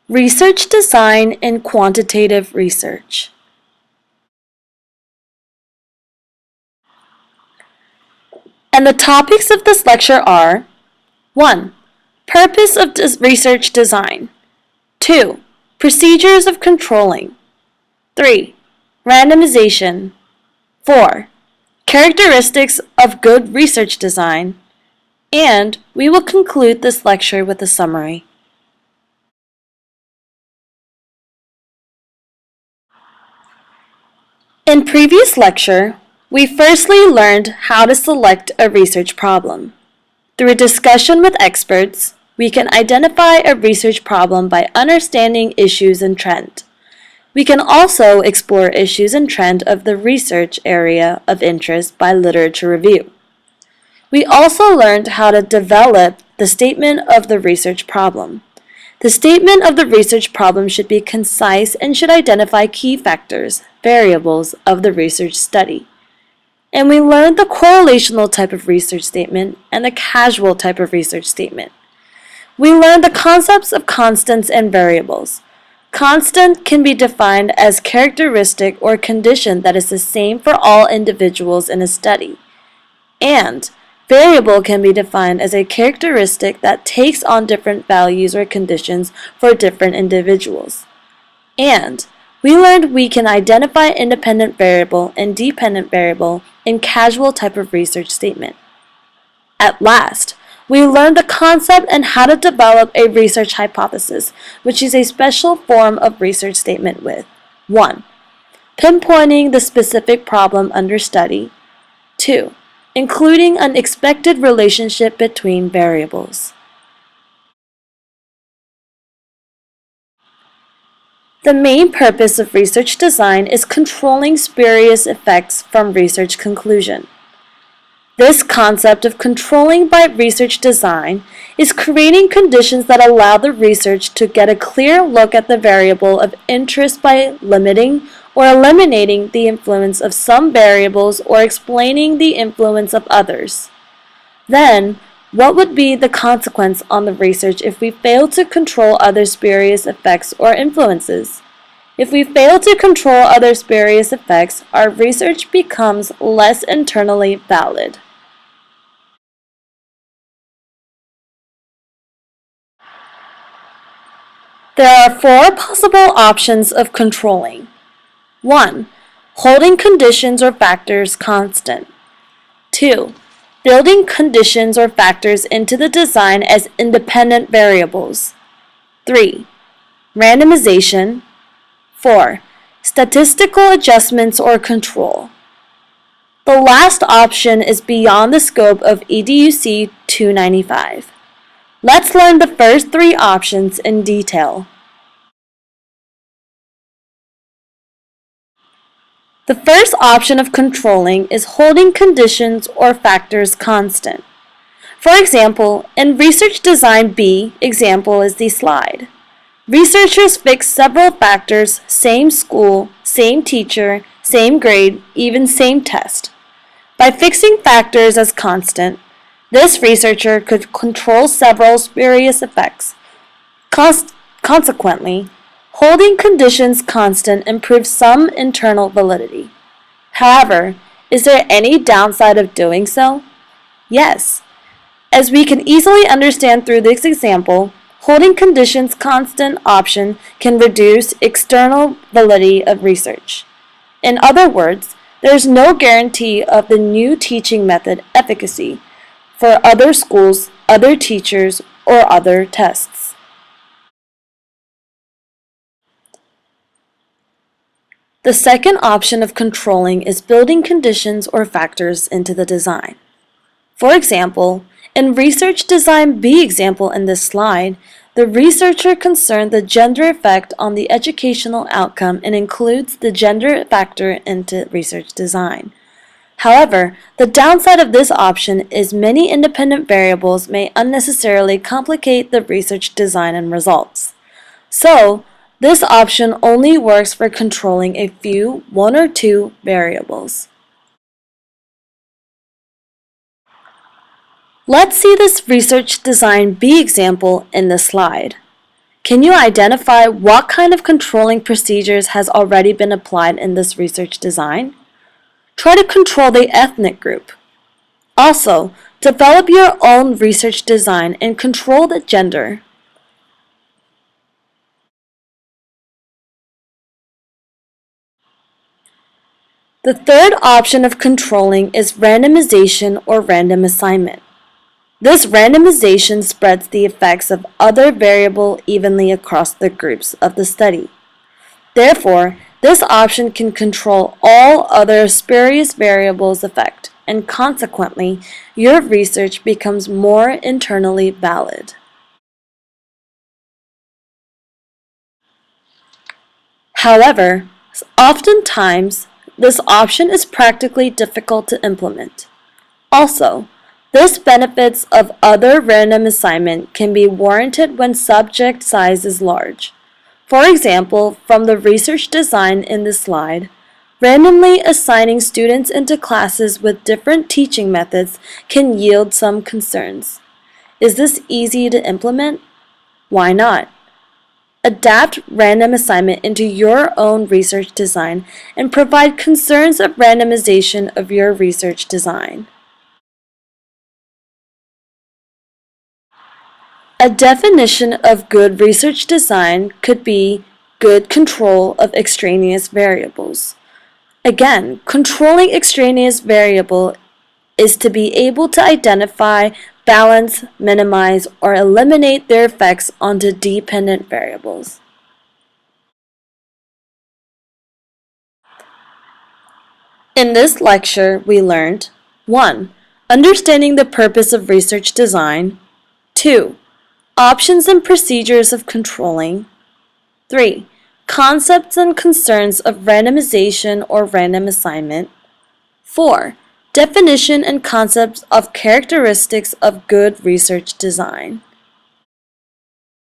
Research design and quantitative research. And the topics of this lecture are 1. Purpose of research design. 2. Procedures of controlling. 3. Randomization. 4. Characteristics of good research design. And we will conclude this lecture with a summary. In previous lecture, we firstly learned how to select a research problem. Through a discussion with experts, we can identify a research problem by understanding issues and trend. We can also explore issues and trend of the research area of interest by literature review. We also learned how to develop the statement of the research problem. The statement of the research problem should be concise and should identify key factors, variables of the research study. And we learned the correlational type of research statement and the causal type of research statement. We learned the concepts of constants and variables. Constant can be defined as characteristic or condition that is the same for all individuals in a study. And variable can be defined as a characteristic that takes on different values or conditions for different individuals. And we learned we can identify independent variable and dependent variable in causal type of research statement. At last, we learned the concept and how to develop a research hypothesis, which is a special form of research statement with 1. Pinpointing the specific problem under study. 2. Including an expected relationship between variables. The main purpose of research design is controlling spurious effects from research conclusion. This concept of controlling by research design is creating conditions that allow the research to get a clear look at the variable of interest by limiting or eliminating the influence of some variables or explaining the influence of others. Then, what would be the consequence on the research if we fail to control other spurious effects or influences? If we fail to control other spurious effects, our research becomes less internally valid. There are 4 possible options of controlling. 1. Holding conditions or factors constant. 2. Building conditions or factors into the design as independent variables. 3. Randomization. 4. Statistical adjustments or control. The last option is beyond the scope of EDUC 295. Let's learn the first 3 options in detail. The first option of controlling is holding conditions or factors constant. For example, in Research Design B, example is the slide. Researchers fix several factors, same school, same teacher, same grade, even same test. By fixing factors as constant, this researcher could control several spurious effects. Consequently, holding conditions constant improves some internal validity. However, is there any downside of doing so? Yes. As we can easily understand through this example, holding conditions constant option can reduce external validity of research. In other words, there is no guarantee of the new teaching method efficacy for other schools, other teachers, or other tests. The second option of controlling is building conditions or factors into the design. For example, in Research Design B example in this slide, the researcher concerned the gender effect on the educational outcome and includes the gender factor into research design. However, the downside of this option is many independent variables may unnecessarily complicate the research design and results. So, this option only works for controlling a few, 1 or 2 variables. Let's see this Research Design B example in the slide. Can you identify what kind of controlling procedures has already been applied in this research design? Try to control the ethnic group. Also, develop your own research design and control the gender. The third option of controlling is randomization or random assignment. This randomization spreads the effects of other variable evenly across the groups of the study. Therefore, this option can control all other spurious variables' effect, and consequently, your research becomes more internally valid. However, oftentimes, this option is practically difficult to implement. Also, this benefits of other random assignment can be warranted when subject size is large. For example, from the research design in this slide, randomly assigning students into classes with different teaching methods can yield some concerns. Is this easy to implement? Why not? Adapt random assignment into your own research design and provide concerns of randomization of your research design. A definition of good research design could be good control of extraneous variables. Again, controlling extraneous variable is to be able to identify, balance, minimize, or eliminate their effects onto dependent variables. In this lecture, we learned 1. Understanding the purpose of research design. 2. Options and procedures of controlling. 3. Concepts and concerns of randomization or random assignment. 4. Definition and concepts of characteristics of good research design.